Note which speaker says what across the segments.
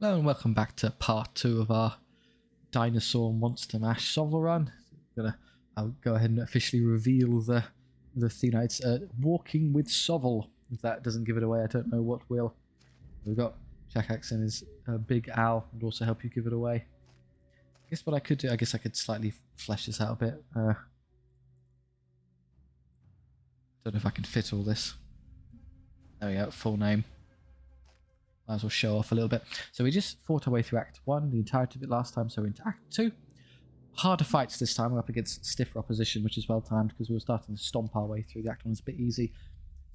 Speaker 1: Hello and welcome back to part 2 of our Dinosaur Monster Mash SOVL run. I'll go ahead and officially reveal the theme. It's Walking with SOVL. If that doesn't give it away, I don't know what will. We've got Jack Axe and his big owl would also help you give it away. I guess what I could do, I guess I could slightly flesh this out a bit. Don't know if I can fit all this. There we go, full name. Might as well show off a little bit. So we just fought our way through Act 1, the entirety of it last time, so we're into Act 2. Harder fights this time, we're up against stiffer opposition, which is well timed because we were starting to stomp our way through. The Act 1 is a bit easy.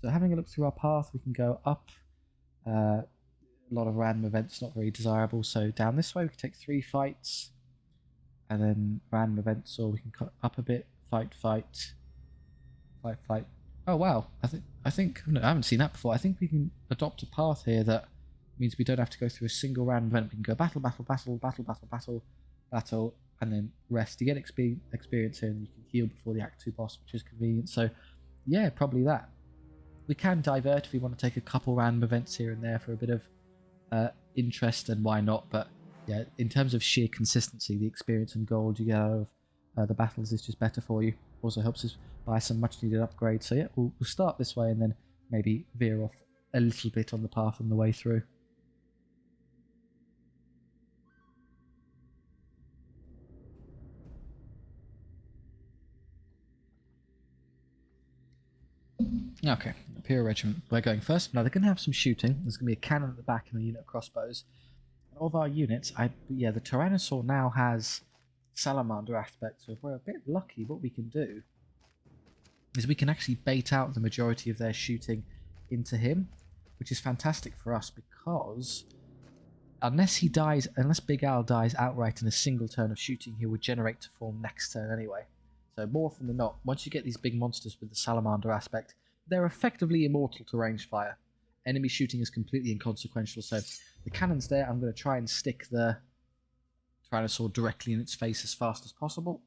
Speaker 1: So having a look through our path, we can go up. A lot of random events, not very desirable. So down this way, we can take 3 fights. And then random events, or we can cut up a bit. Fight. Oh wow, I think no, I haven't seen that before. I think we can adopt a path here that means we don't have to go through a single random event. We can go battle, and then rest. You get experience here, and you can heal before the Act 2 boss, which is convenient. So, yeah, probably that. We can divert if we want to take a couple random events here and there for a bit of interest, and why not? But yeah, in terms of sheer consistency, the experience and gold you get out of the battles is just better for you. Also helps us buy some much-needed upgrades. So yeah, we'll start this way and then maybe veer off a little bit on the path on the way through. Okay, Imperial Regiment, we're going first. Now they're going to have some shooting. There's going to be a cannon at the back and a unit of crossbows. Of our units, the Tyrannosaur now has salamander aspect, so if we're a bit lucky, what we can do is we can actually bait out the majority of their shooting into him, which is fantastic for us because unless Big Al dies outright in a single turn of shooting, he will generate to form next turn anyway. So more often than not, once you get these big monsters with the salamander aspect, they're effectively immortal to range fire. Enemy shooting is completely inconsequential, so the cannon's there. I'm going to try and stick the Tyrannosaur directly in its face as fast as possible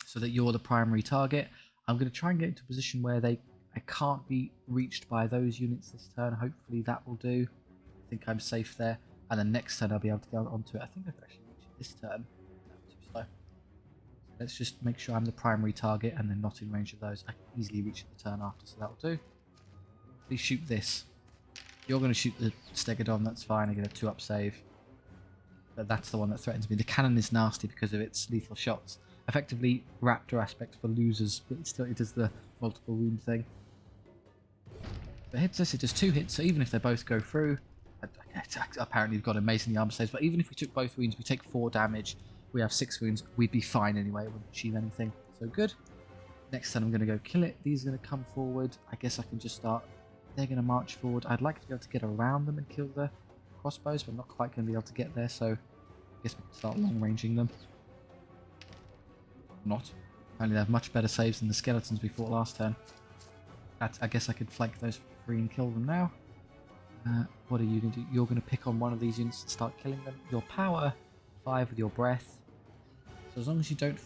Speaker 1: so that you're the primary target. I'm going to try and get into a position where I can't be reached by those units this turn. Hopefully that will do. I think I'm safe there. And then next turn I'll be able to go onto it. I think I could actually reach it this turn. No, too slow. Let's just make sure I'm the primary target and then not in range of those. I can easily reach it the turn after, so that'll do. Please shoot this. You're going to shoot the Stegodon, that's fine. I get a 2-up save. But that's the one that threatens me. The cannon is nasty because of its lethal shots. Effectively, Raptor aspect for losers, but it does the multiple wound thing. If it hits us, it does 2 hits, so even if they both go through, apparently we've got amazingly armor saves, but even if we took both wounds, we take 4 damage, we have 6 wounds, we'd be fine anyway, it wouldn't achieve anything. So good. Next turn I'm going to go kill it. These are going to come forward. I guess I can just start. They're going to march forward. I'd like to be able to get around them and kill the crossbows, but I'm not quite going to be able to get there, so I guess we can start long-ranging them. Not. Apparently they have much better saves than the skeletons we fought last turn. I guess I could flank those free and kill them now. What are you going to do? You're going to pick on one of these units and start killing them. Your power, 5 with your breath. So as long as you don't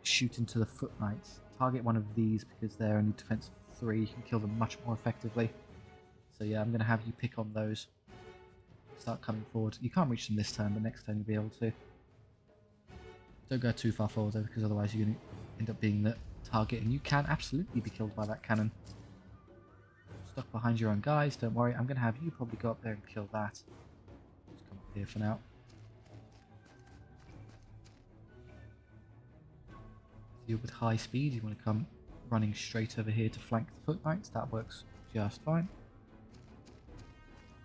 Speaker 1: shoot into the foot knights, target one of these because they're only defense 3. You can kill them much more effectively. So yeah, I'm going to have you pick on those. Start coming forward. You can't reach them this turn, but next turn you'll be able to. Don't go too far forward though, because otherwise you're going to end up being the target, and you can absolutely be killed by that cannon. Stuck behind your own guys, don't worry. I'm going to have you probably go up there and kill that. Just come up here for now. You're with high speed, you want to come running straight over here to flank the foot knights. That works just fine.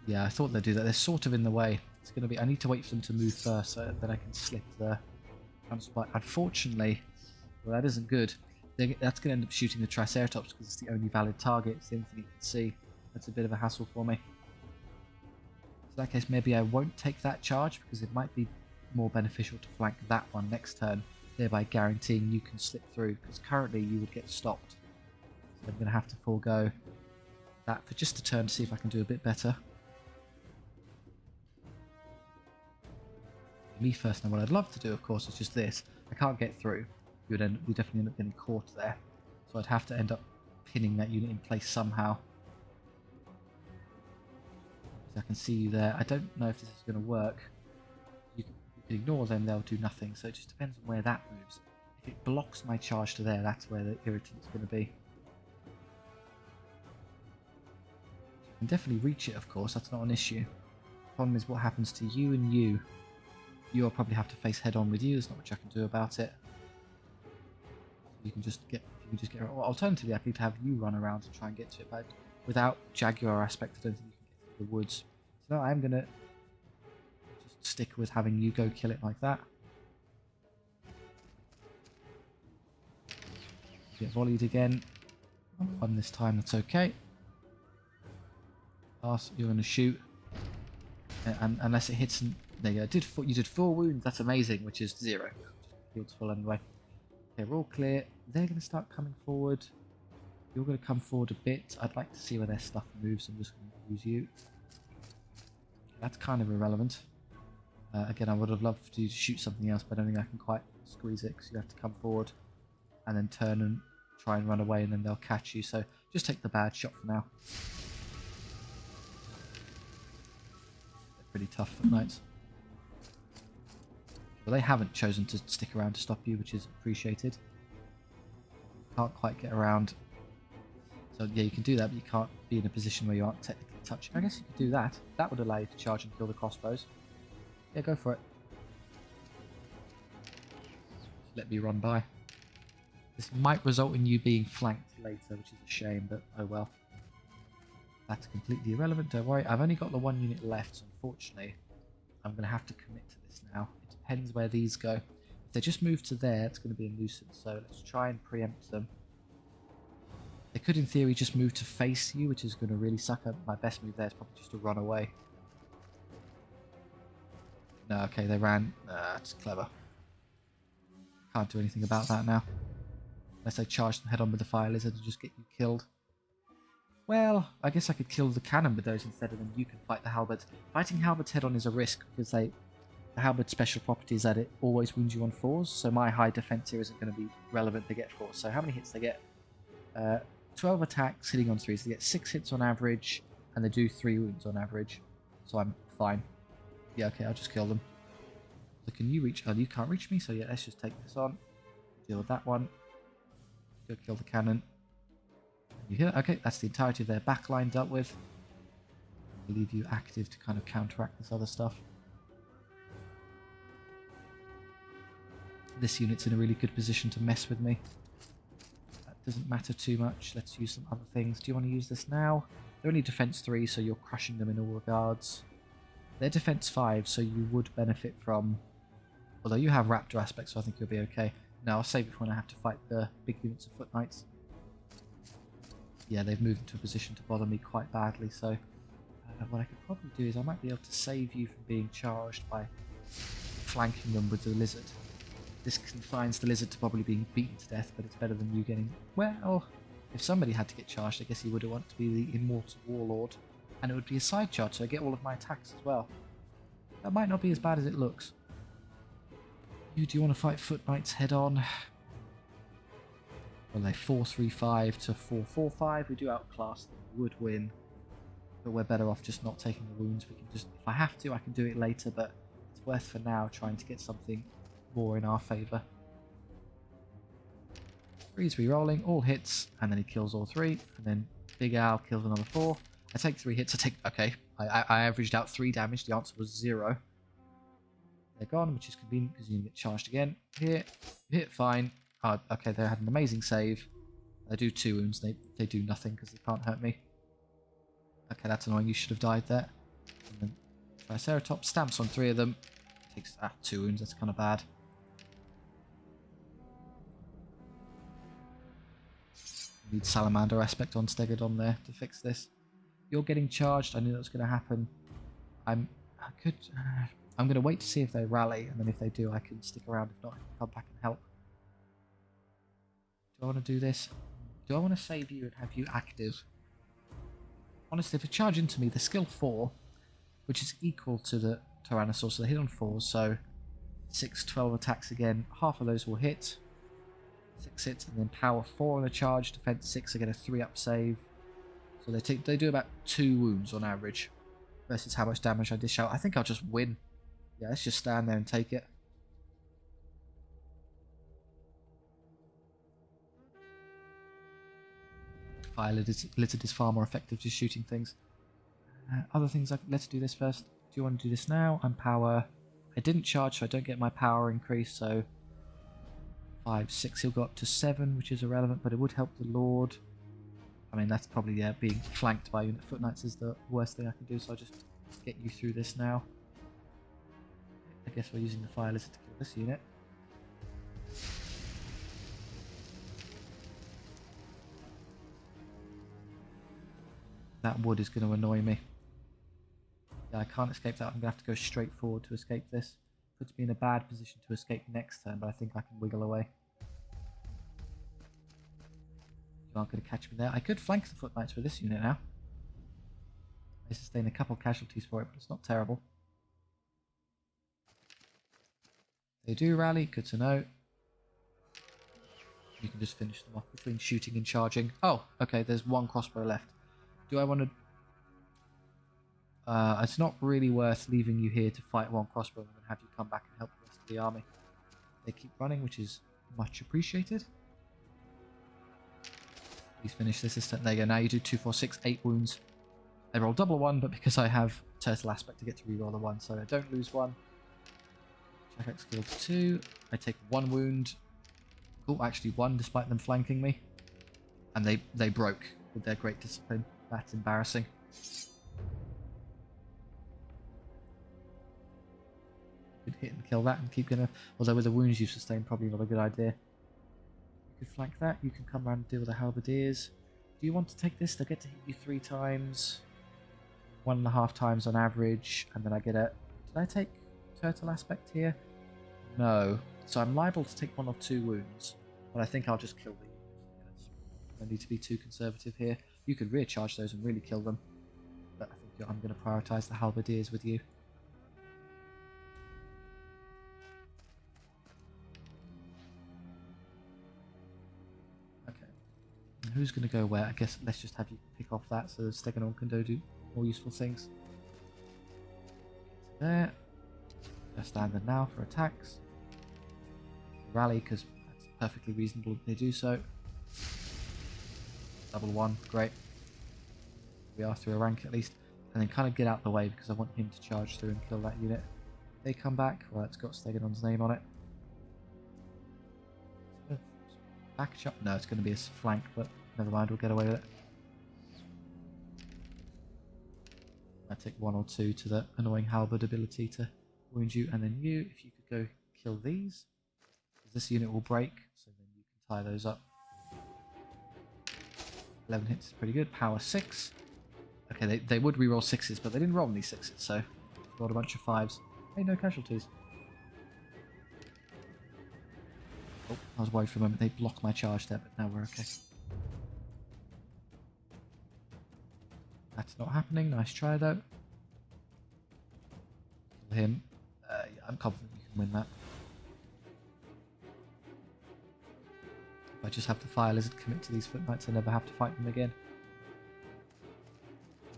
Speaker 1: Yeah, I thought they'd do that. They're sort of in the way. It's going to be. I need to wait for them to move first so that I can slip the transport. Unfortunately, well, that isn't good. That's going to end up shooting the Triceratops because it's the only valid target. It's the only thing you can see. That's a bit of a hassle for me. So in that case, maybe I won't take that charge because it might be more beneficial to flank that one next turn, thereby guaranteeing you can slip through, because currently you would get stopped. So I'm going to have to forego that for just a turn to see if I can do a bit better. Me first. Now what I'd love to do, of course, is just this. I can't get through. We'd definitely end up getting caught there. So I'd have to end up pinning that unit in place somehow. So I can see you there. I don't know if this is going to work. You can ignore them, they'll do nothing. So it just depends on where that moves. If it blocks my charge to there, that's where the irritant's going to be. So I can definitely reach it, of course. That's not an issue. The problem is what happens to you and you. You'll probably have to face head on with you. There's not much I can do about it. You can just get. You can just get. Or alternatively, I could have you run around and try and get to it, but without Jaguar aspect, I don't think you can get through the woods. So no, I'm gonna just stick with having you go kill it like that. Get volleyed again. One this time. That's okay. Pass. You're gonna shoot, and unless it hits. There you go. You did 4 wounds. That's amazing. Which is 0. Field's full anyway. Okay, we're all clear. They're going to start coming forward. You're going to come forward a bit. I'd like to see where their stuff moves. I'm just going to use you. That's kind of irrelevant. Again, I would have loved to shoot something else, but I don't think I can quite squeeze it because you have to come forward and then turn and try and run away, and then they'll catch you. So just take the bad shot for now. They're pretty tough at night. But they haven't chosen to stick around to stop you, which is appreciated. Can't quite get around. So yeah, you can do that, but you can't be in a position where you aren't technically touching. I guess you could do that. That would allow you to charge and kill the crossbows. Yeah, go for it. Let me run by. This might result in you being flanked later, which is a shame, but oh well. That's completely irrelevant, don't worry. I've only got the 1 unit left, so unfortunately I'm going to have to commit to this now. It depends where these go. If they just move to there, it's going to be a nuisance, so let's try and preempt them. They could, in theory, just move to face you, which is going to really suck up. My best move there is probably just to run away. No, okay, they ran. That's clever. Can't do anything about that now. Unless I charge them head on with the fire lizard and just get you killed. Well, I guess I could kill the cannon with those instead, and then you can fight the halberds. Fighting halberds head on is a risk because the halberd's special property is that it always wounds you on 4s, so my high defense here isn't going to be relevant to get 4. So how many hits they get? 12 attacks hitting on 3s. So they get 6 hits on average, and they do 3 wounds on average. So I'm fine. Yeah, okay, I'll just kill them. So can you reach? Oh, you can't reach me, so yeah, let's just take this on. Deal with that one. Go kill the cannon. You hear? Okay, that's the entirety of their backline dealt with. I'll leave you active to kind of counteract this other stuff. This unit's in a really good position to mess with me. That doesn't matter too much. Let's use some other things. Do you want to use this now? They're only defense 3, so you're crushing them in all regards. They're defense 5, so you would benefit from... Although you have raptor aspects, so I think you'll be okay. No, I'll save it for when I have to fight the big units of foot knights. Yeah, they've moved into a position to bother me quite badly, so... what I could probably do is I might be able to save you from being charged by flanking them with the lizard. This confines the lizard to probably being beaten to death, but it's better than you getting... Well, if somebody had to get charged, I guess he would want to be the immortal warlord. And it would be a side charge, so I get all of my attacks as well. That might not be as bad as it looks. Do you want to fight foot knights head on? Well, they 4-3-5 to 4-4-5. We do outclass them. We would win. But we're better off just not taking the wounds. We can just... If I have to, I can do it later, but it's worth for now trying to get something more in our favour. 3's re-rolling, all hits, and then he kills all 3, and then Big Owl kills another 4. I take 3 hits. Okay, I averaged out 3 damage. The answer was 0. They're gone, which is convenient because you can get charged again. Here, you hit fine. Okay, they had an amazing save. They do 2 wounds. They do nothing because they can't hurt me. Okay, that's annoying. You should have died there. And then Triceratops stamps on 3 of them. Takes 2 wounds. That's kind of bad. Need Salamander aspect on Stegodon there to fix this. You're getting charged. I knew that was going to happen. I'm going to wait to see if they rally, and then if they do, I can stick around. If not, I can come back and help. Do I want to do this? Do I want to save you and have you active? Honestly, if they charge into me, they're skill 4, which is equal to the Tyrannosaur, so they hit on 4s, so 6, 12 attacks again. Half of those will hit. 6 hits, and then power 4 on a charge, defense 6, I get a 3-up save. So they do about 2 wounds on average. versus how much damage I dish out. I think I'll just win. Yeah, let's just stand there and take it. Fire lizard is far more effective just shooting things. Other things, let's do this first. Do you want to do this now? I'm power. I didn't charge, so I don't get my power increase, so 5, 6, he'll go up to 7, which is irrelevant, but it would help the Lord. I mean, that's probably, yeah, being flanked by unit foot knights is the worst thing I can do, so I'll just get you through this now. I guess we're using the fire lizard to kill this unit. That wood is going to annoy me. Yeah, I can't escape that. I'm going to have to go straight forward to escape this. Puts me in a bad position to escape next turn, but I think I can wiggle away. You aren't going to catch me there. I could flank the foot knights with this unit now. I sustain a couple casualties for it, but it's not terrible. They do rally, good to know. You can just finish them off between shooting and charging. Oh, okay, there's one crossbow left. Do I want to... it's not really worth leaving you here to fight one crossbow and have you come back and help the rest of the army. They keep running, which is much appreciated. Please finish this turn. There you go. Now you do 2, 4, 6, 8 wounds. I roll double 1, but because I have turtle aspect, I get to reroll the 1, so I don't lose 1. Check X skills 2. I take 1 wound. Oh, actually 1, despite them flanking me. And they broke with their great discipline. That's embarrassing. Could hit and kill that and keep going. Although with the wounds you've sustained, probably not a good idea. You could flank that. You can come around and deal with the halberdiers. Do you want to take this? They'll get to hit you 3 times. 1.5 times on average. And then I get a... Did I take turtle aspect here? No. So I'm liable to take 1 or 2 wounds. But I think I'll just kill these. I don't need to be too conservative here. You could rear charge those and really kill them. But I think I'm going to prioritise the halberdiers with you. Okay. And who's going to go where? I guess let's just have you pick off that so the Stegonon can do more useful things. There. They're standing now for attacks. Rally, because that's perfectly reasonable if they do so. Double 1, great. We are through a rank at least. And then kind of get out the way because I want him to charge through and kill that unit. They come back. Well, it's got Stegonon's name on it. Back shot? No, it's going to be a flank, but never mind, we'll get away with it. I take 1 or 2 to the annoying halberd ability to wound you, and then you, if you could go kill these. This unit will break, so then you can tie those up. 11 hits is pretty good. Power 6. Okay, they would reroll 6s, but they didn't roll any 6s, so rolled a bunch of 5s. Hey, no casualties. Oh, I was worried for a moment. They blocked my charge there, but now we're okay. That's not happening. Nice try, though. Kill him. Yeah, I'm confident you can win that. If I just have the fire lizard commit to these foot knights, I never have to fight them again.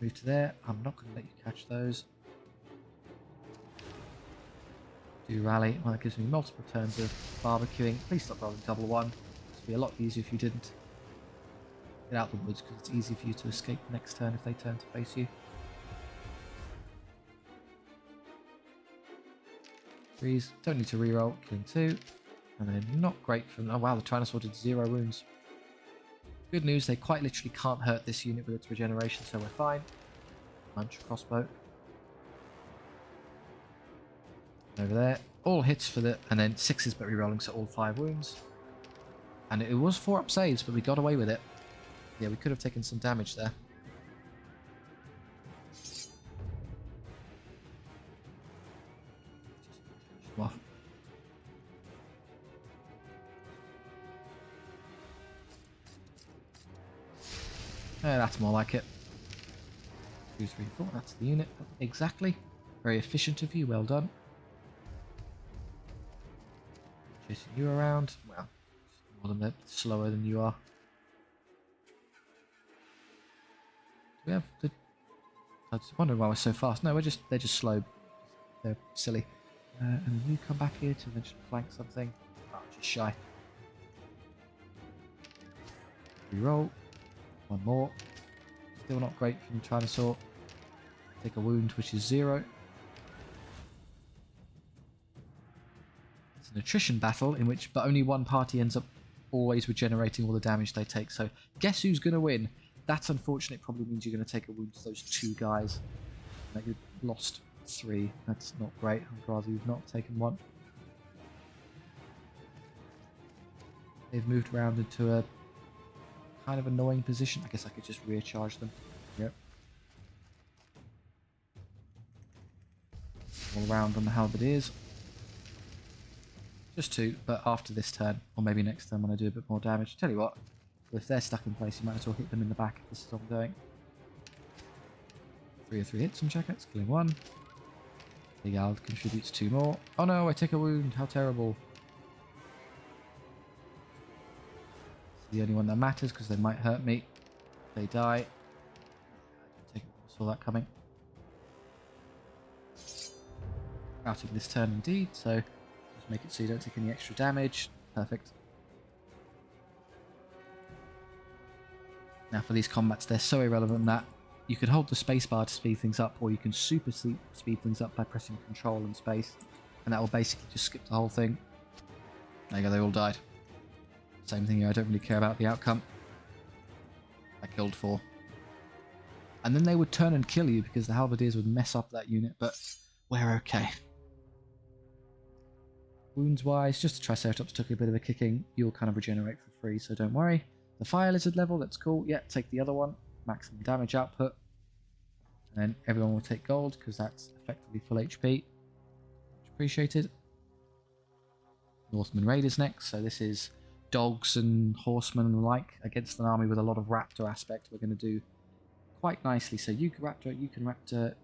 Speaker 1: Move to there. I'm not going to let you catch those. Do rally. Well, that gives me multiple turns of barbecuing. Please stop rolling double 1. It would be a lot easier if you didn't. Get out the woods because it's easy for you to escape next turn if they turn to face you. 3s. Don't need to reroll. Killing 2. And then not great from... Oh wow, the Tyrannosaur did 0 wounds. Good news, they quite literally can't hurt this unit with its regeneration, so we're fine. Punch, crossbow. Over there. All hits for the... And then 6s but rerolling, so all 5 wounds. And it was 4 up saves, but we got away with it. Yeah, we could have taken some damage there. Just off. That's more like it. 2, 3, 4. That's the unit. Exactly. Very efficient of you. Well done. Chasing you around. Well, more than slower than you are. Do we have the I was wondering why we're so fast. No, they're just slow. They're silly. And you come back here to eventually flank something. Oh, just shy. Reroll. One more. Still not great from the Tyrannosaur. Take a wound, which is 0. It's an attrition battle in which but only one party ends up always regenerating all the damage they take. So guess who's going to win? That's unfortunate. It probably means you're going to take a wound to those 2 guys. That you've lost 3. That's not great. I'd rather you've not taken 1. They've moved around into a kind of annoying position. I guess I could just recharge them. Yep. All around on the halberdiers. Just 2, but after this turn, or maybe next turn when I do a bit more damage. Tell you what, if they're stuck in place, you might as well hit them in the back if this is ongoing. 3 of 3 hits from checkouts, killing 1. Big Al contributes 2 more. Oh no, I take a wound. How terrible. It's the only one that matters because they might hurt me. They die. I saw that coming. Routing this turn indeed, so just make it so you don't take any extra damage. Perfect. Now for these combats, they're so irrelevant that you can hold the spacebar to speed things up, or you can super speed things up by pressing Control and space, and that will basically just skip the whole thing. There you go, they all died. Same thing here, I don't really care about the outcome. I killed 4. And then they would turn and kill you because the halberdiers would mess up that unit, but we're okay. Wounds wise, just the Triceratops took a bit of a kicking. You'll kind of regenerate for free, so don't worry. The fire lizard level, that's cool. Yeah, take the other one. Maximum damage output. And then everyone will take gold because that's effectively full HP. Much appreciated. Northman Raiders next. So this is dogs and horsemen and the like against an army with a lot of raptor aspect. We're going to do quite nicely. So you can raptor,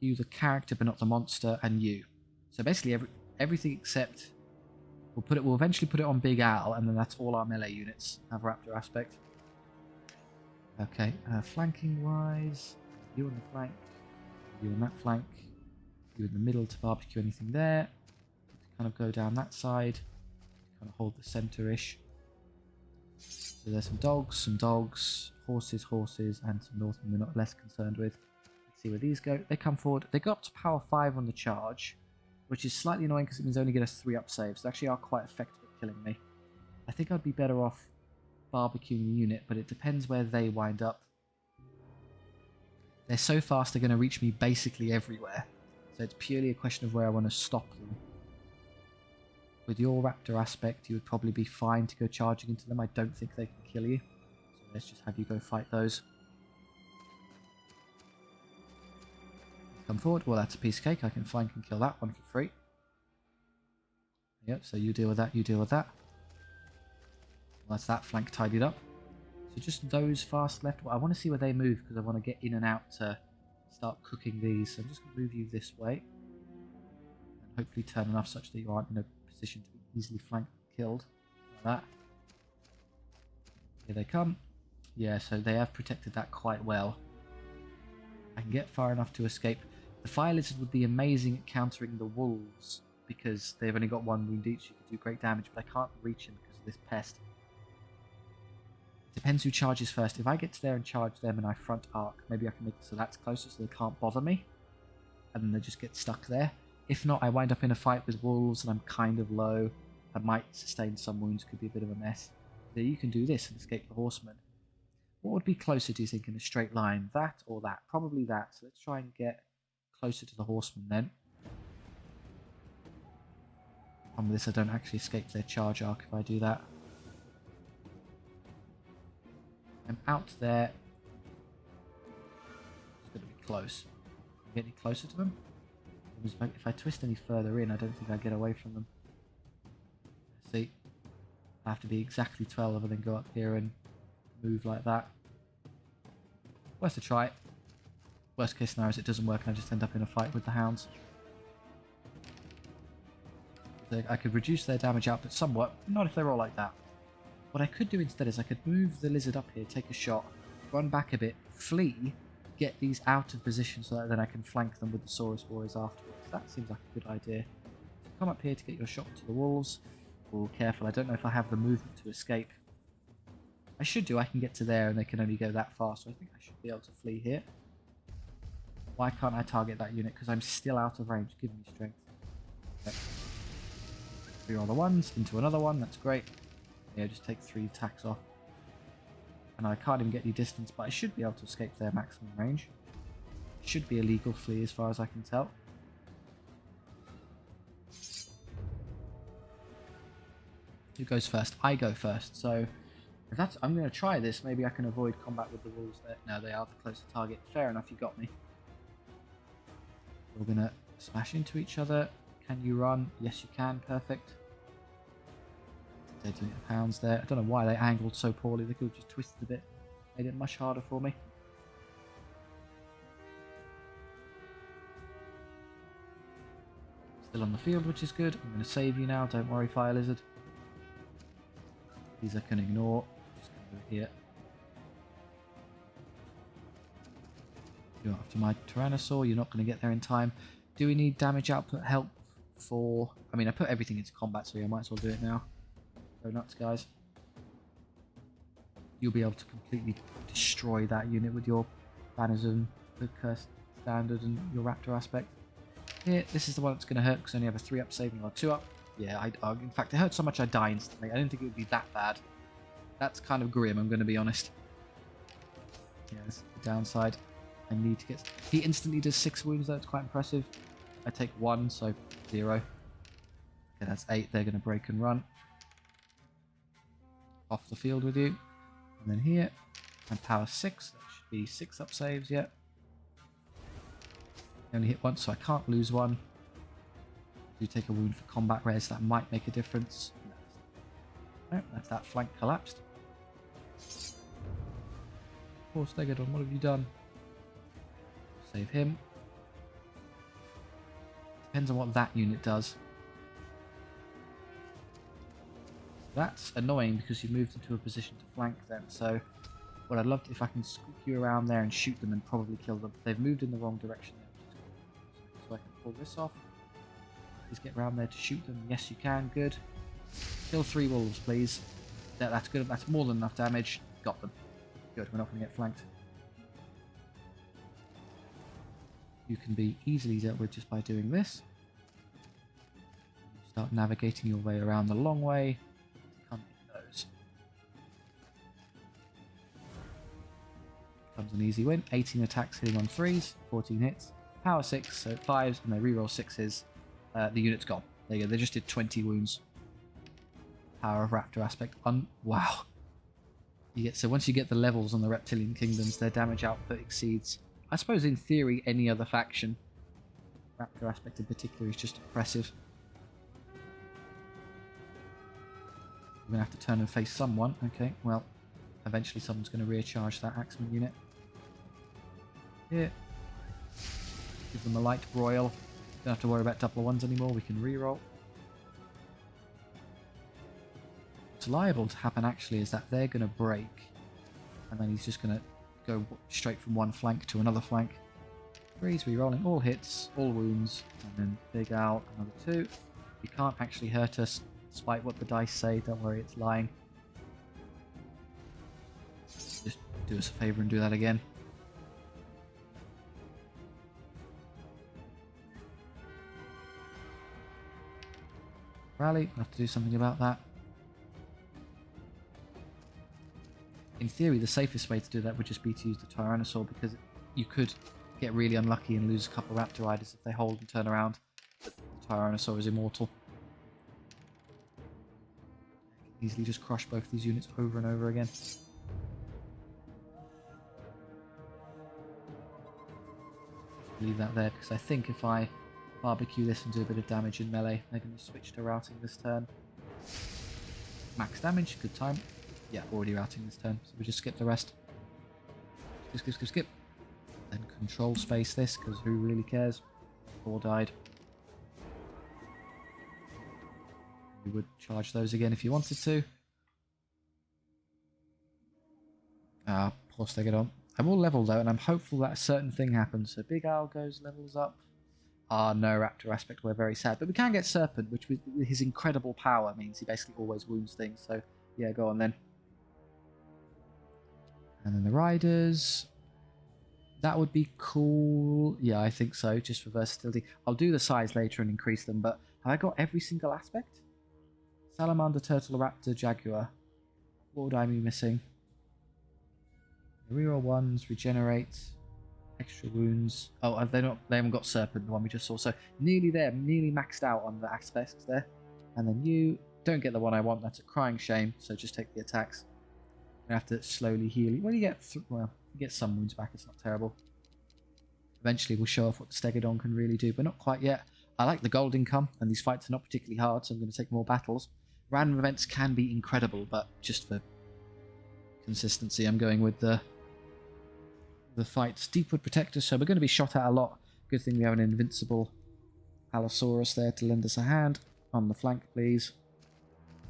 Speaker 1: you the character but not the monster, and you. So basically everything except we'll eventually put it on Big Al, and then that's all our melee units have raptor aspect. Okay, flanking wise, you on the flank, you on that flank, you in the middle to barbecue anything there. Kind of go down that side, kind of hold the center-ish. So there's some dogs, horses, and some Northmen we're not less concerned with. Let's see where these go. They come forward. They go up to power 5 on the charge, which is slightly annoying because it means they only get us 3 up saves. They actually are quite effective at killing me. I think I'd be better off barbecuing the unit, but it depends where they wind up. They're so fast they're going to reach me basically everywhere. So it's purely a question of where I want to stop them. With your raptor aspect, you would probably be fine to go charging into them. I don't think they can kill you. So let's just have you go fight those. Come forward. Well, that's a piece of cake. I can flank and kill that one for free. Yep, so you deal with that, you deal with that. Well, that's that flank tidied up. So just those fast left. Well, I want to see where they move because I want to get in and out to start cooking these. So I'm just going to move you this way. And hopefully turn enough such that you aren't in a position to be easily flanked and killed. Like that. Here they come. Yeah, so they have protected that quite well. I can get far enough to escape. The fire lizard would be amazing at countering the wolves because they've only got 1 wound each. You could do great damage, but I can't reach him because of this pest. Depends who charges first. If I get to there and charge them and I front arc, maybe I can make it so that's closer so they can't bother me. And then they just get stuck there. If not, I wind up in a fight with wolves and I'm kind of low. I might sustain some wounds, could be a bit of a mess. So you can do this and escape the horsemen. What would be closer, do you think, in a straight line? That or that? Probably that. So let's try and get closer to the horsemen then. On this, I don't actually escape their charge arc if I do that. I'm out there. It's going to be close. Can I get any closer to them? If I twist any further in, I don't think I get away from them. See? I have to be exactly 12 and then go up here and move like that. Worth a try. Worst case scenario is it doesn't work and I just end up in a fight with the hounds. I could reduce their damage output somewhat, not if they're all like that. What I could do instead is I could move the lizard up here, take a shot, run back a bit, flee, get these out of position so that then I can flank them with the Saurus Warriors afterwards. That seems like a good idea. Come up here to get your shot to the wolves. Oh, careful, I don't know if I have the movement to escape. I should do, I can get to there and they can only go that far, so I think I should be able to flee here. Why can't I target that unit? Because I'm still out of range. Give me strength. Okay. 3 other ones into another one, that's great. Yeah, just take 3 attacks off. And I can't even get any distance, but I should be able to escape their maximum range. Should be a legal flee as far as I can tell. Who goes first? I go first, so if that's, I'm going to try this. Maybe I can avoid combat with the wolves there. No, they are the closer target. Fair enough, you got me. We're going to smash into each other. Can you run? Yes, you can. Perfect. They're doing pounds there. I don't know why they angled so poorly. They could have just twisted a bit. Made it much harder for me. Still on the field, which is good. I'm going to save you now. Don't worry, Fire Lizard. These I can ignore. Just going to go here. Go after my Tyrannosaur. You're not going to get there in time. Do we need damage output help for... I mean, I put everything into combat, so yeah, I might as well do it now. Go nuts, guys. You'll be able to completely destroy that unit with your banners and the cursed standard and your raptor aspect. Here, this is the one that's going to hurt because I only have a 3-up saving or 2-up. Yeah, in fact, it hurt so much I die instantly. I didn't think it would be that bad. That's kind of grim, I'm going to be honest. Yeah, this is the downside. I need to get... He instantly does 6 wounds, though. It's quite impressive. I take 1, so 0. Okay, that's 8. They're going to break and run. Off the field with you. And then here. And power 6. That should be 6 up saves, yeah. I only hit once, so I can't lose one. Do take a wound for combat res, that might make a difference. No, that's that flank collapsed. Poor Stegodon, what have you done? Save him. Depends on what that unit does. That's annoying because you moved into a position to flank them, so what I'd love to, if I can scoop you around there and shoot them and probably kill them. They've moved in the wrong direction there, so I can pull this off. Please get around there to shoot them. Yes, you can. Good. Kill 3 wolves, please. That's good. That's more than enough damage. Got them. Good. We're not going to get flanked. You can be easily dealt with just by doing this. Start navigating your way around the long way. Come in those. Comes an easy win. 18 attacks hitting on 3s, 14 hits. Power 6, so 5s, and they reroll 6s. The unit's gone. There you go. They just did 20 wounds. Power of Raptor aspect. Wow. So once you get the levels on the Reptilian Kingdoms, their damage output exceeds, I suppose in theory, any other faction. Raptor aspect in particular is just impressive. We're going to have to turn and face someone. Okay, well, eventually someone's going to recharge that Axeman unit. Here. Give them a light broil. Don't have to worry about double ones anymore, we can reroll. What's liable to happen actually is that they're going to break, and then he's just going to go straight from one flank to another flank. 3's rerolling, all hits, all wounds, and then Big Owl, another 2. You can't actually hurt us, despite what the dice say, don't worry, it's lying. Just do us a favour and do that again. Rally, we'll have to do something about that. In theory, the safest way to do that would just be to use the Tyrannosaur, because you could get really unlucky and lose a couple of Raptor Riders if they hold and turn around. But the Tyrannosaur is immortal. You can easily just crush both these units over and over again. Leave that there, because I think if I barbecue this and do a bit of damage in melee, they're going to switch to routing this turn. Max damage, good time. Yeah, already routing this turn, so we just skip the rest. Skip. Then control space this, because who really cares? 4 died. You would charge those again if you wanted to. Ah, poor Stegodon. I will level though, and I'm hopeful that a certain thing happens. So Big Owl levels up. Ah, no Raptor aspect, we're very sad. But we can get Serpent, which with his incredible power means he basically always wounds things. So yeah, go on then. And then the Riders. That would be cool. Yeah, I think so, just for versatility. I'll do the size later and increase them, but have I got every single aspect? Salamander, Turtle, Raptor, Jaguar. What would I be missing? The reroll ones, regenerate, extra wounds. Oh, they haven't got Serpent, the one we just saw. So nearly there, nearly maxed out on the aspects there. And then you don't get the one I want. That's a crying shame. So just take the attacks. I have to slowly heal you. Well, you get you get some wounds back. It's not terrible. Eventually, we'll show off what the Stegodon can really do, but not quite yet. I like the gold income, and these fights are not particularly hard, so I'm going to take more battles. Random events can be incredible, but just for consistency, I'm going with the fights. Deepwood Protector, so we're going to be shot at a lot. Good thing we have an invincible Allosaurus there to lend us a hand. On the flank, please.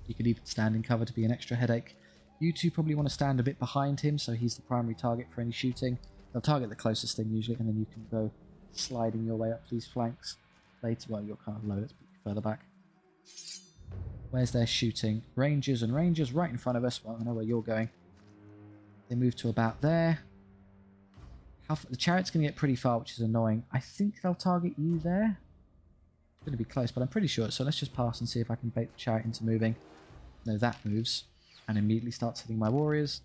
Speaker 1: You could even stand in cover to be an extra headache. You two probably want to stand a bit behind him, so he's the primary target for any shooting. They'll target the closest thing usually, and then you can go sliding your way up these flanks later. Well, you're kind of low, let's put you further back. Where's their shooting? Rangers and Rangers right in front of us. Well, I know where you're going. They move to about there. The chariot's going to get pretty far, which is annoying. I think they'll target you there. It's going to be close, but I'm pretty sure. So let's just pass and see if I can bait the chariot into moving. No, that moves. And immediately starts hitting my warriors.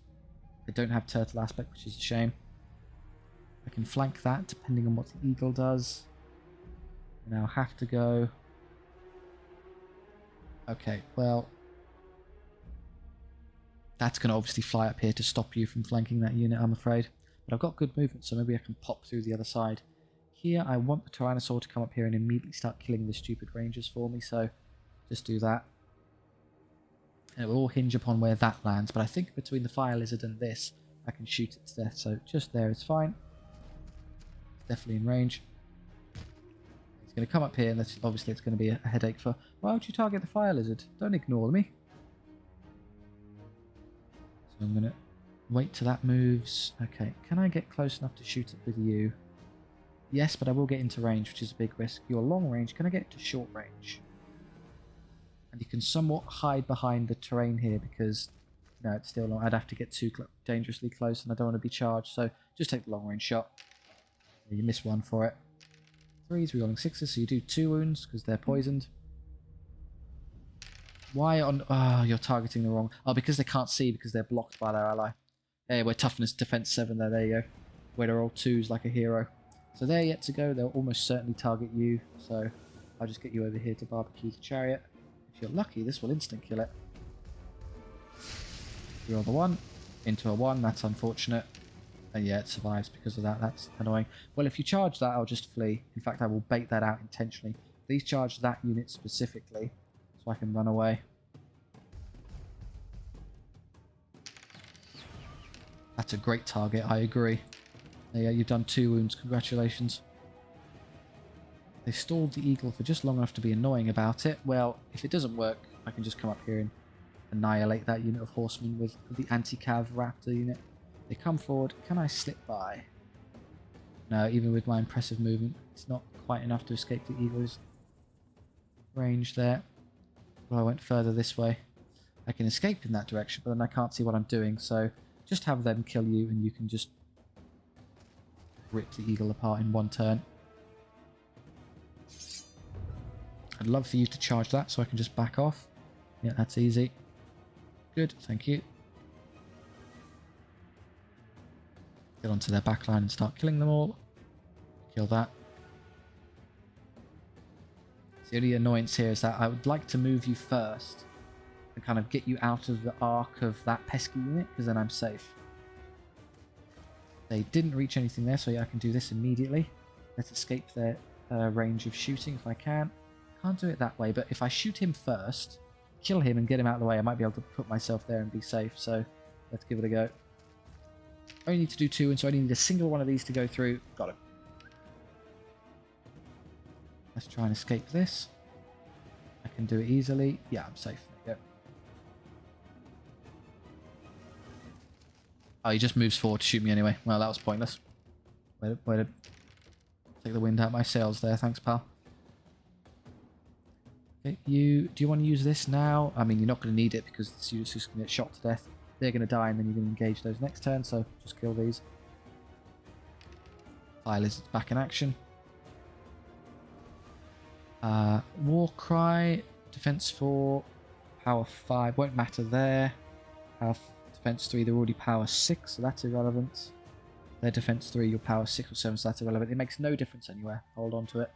Speaker 1: They don't have turtle aspect, which is a shame. I can flank that depending on what the eagle does. And I'll have to go. Okay, well, that's going to obviously fly up here to stop you from flanking that unit, I'm afraid. But I've got good movement, so maybe I can pop through the other side. Here, I want the Tyrannosaur to come up here and immediately start killing the stupid Rangers for me, so just do that. And it will all hinge upon where that lands, but I think between the Fire Lizard and this, I can shoot it to death, so just there is fine. It's definitely in range. It's going to come up here, and obviously it's going to be a headache for... Why would you target the Fire Lizard? Don't ignore me. So I'm going to wait till that moves. Okay, can I get close enough to shoot it with you? Yes, but I will get into range, which is a big risk. You're long range. Can I get to short range? And you can somewhat hide behind the terrain here because, no, it's still long. I'd have to get too dangerously close, and I don't want to be charged. So just take the long range shot. You miss one for it. 3s, rerolling 6s, so you do 2 wounds because they're poisoned. Why on... Oh, you're targeting the wrong... Oh, because they can't see because they're blocked by their ally. There, we're toughness, defense 7 there. There you go. Where they're all 2s like a hero. So they're yet to go. They'll almost certainly target you. So I'll just get you over here to barbecue the chariot. If you're lucky, this will instant kill it. Reroll the 1. Into a 1. That's unfortunate. And yeah, it survives because of that. That's annoying. Well, if you charge that, I'll just flee. In fact, I will bait that out intentionally. Please charge that unit specifically so I can run away. That's a great target, I agree. Yeah, you've done 2 wounds. Congratulations. They stalled the eagle for just long enough to be annoying about it. Well, if it doesn't work, I can just come up here and annihilate that unit of horsemen with the anti-cav raptor unit. They come forward. Can I slip by? No, even with my impressive movement, it's not quite enough to escape the eagle's range there. Well, I went further this way. I can escape in that direction, but then I can't see what I'm doing, so just have them kill you and you can just rip the eagle apart in one turn. I'd love for you to charge that so I can just back off. Yeah, that's easy. Good, thank you. Get onto their backline and start killing them all. Kill that. The only annoyance here is that I would like to move you first and kind of get you out of the arc of that pesky unit, because then I'm safe. They didn't reach anything there, so yeah, I can do this immediately. Let's escape their range of shooting if I can. Can't do it that way, but if I shoot him first, kill him and get him out of the way, I might be able to put myself there and be safe, so let's give it a go. I only need to do 2, and so I only need a single one of these to go through. Got him. Let's try and escape this. I can do it easily. Yeah, I'm safe. There you go. Oh, he just moves forward to shoot me anyway. Well, that was pointless. Way to take the wind out of my sails there. Thanks, pal. Okay, do you want to use this now? I mean, you're not going to need it because this unit's just going to get shot to death. They're going to die and then you're going to engage those next turn, so just kill these. Fire lizards back in action. War cry, defense 4, power 5, won't matter there. Defense 3, they're already power 6, so that's irrelevant. Their defense 3, your power 6 or 7, so that's irrelevant. It makes no difference anywhere. Hold on to it.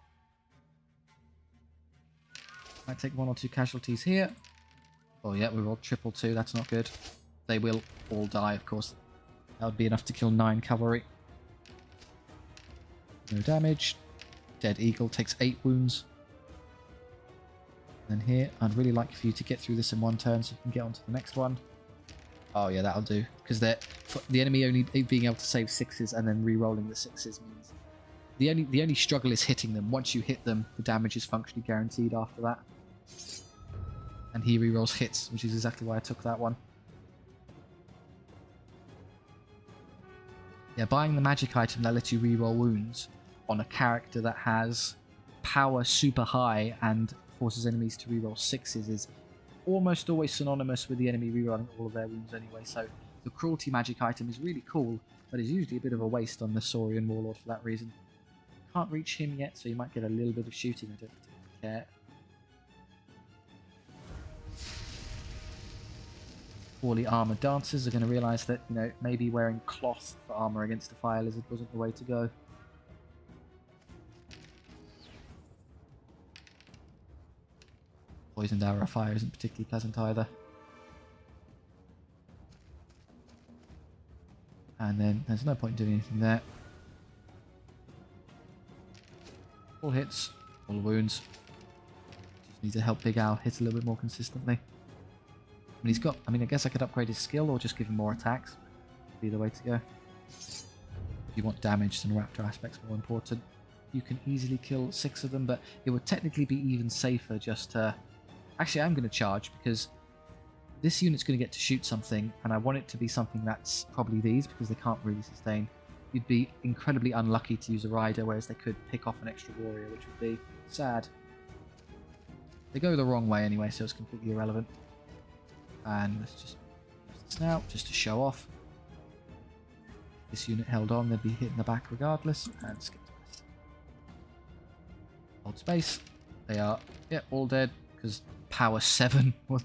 Speaker 1: Might take 1 or 2 casualties here. Oh yeah, we rolled triple 2, that's not good. They will all die, of course. That would be enough to kill 9 cavalry. No damage. Dead Eagle takes 8 wounds. And here, I'd really like for you to get through this in 1 turn so you can get on to the next one. Oh yeah, that'll do. Because the enemy only being able to save 6s and then re-rolling the 6s means the only struggle is hitting them. Once you hit them, the damage is functionally guaranteed after that. And he re-rolls hits, which is exactly why I took that one. Yeah, buying the magic item that lets you re-roll wounds on a character that has power super high and forces enemies to re-roll 6s is almost always synonymous with the enemy re-rolling all of their wounds anyway, so the cruelty magic item is really cool, but is usually a bit of a waste on the Saurian Warlord for that reason. Can't reach him yet, so you might get a little bit of shooting, I don't particularly care. Poorly armoured dancers are going to realise that, you know, maybe wearing cloth for armour against a fire lizard wasn't the way to go. Poisoned arrow of fire isn't particularly pleasant either. And then there's no point in doing anything there. All hits, all wounds. Just need to help Big Al hit a little bit more consistently. I mean, he's got, I mean, I guess I could upgrade his skill or just give him more attacks. Would be the way to go. If you want damage, then Raptor aspect's more important. You can easily kill 6 of them, but it would technically be even safer just to... Actually, I'm going to charge because this unit's going to get to shoot something, and I want it to be something that's probably these because they can't really sustain. You'd be incredibly unlucky to use a rider, whereas they could pick off an extra warrior, which would be sad. They go the wrong way anyway, so it's completely irrelevant. And let's just use this now, just to show off. If this unit held on, they'd be hit in the back regardless, and skip the rest. Hold space. They are, yeah, all dead because power 7 was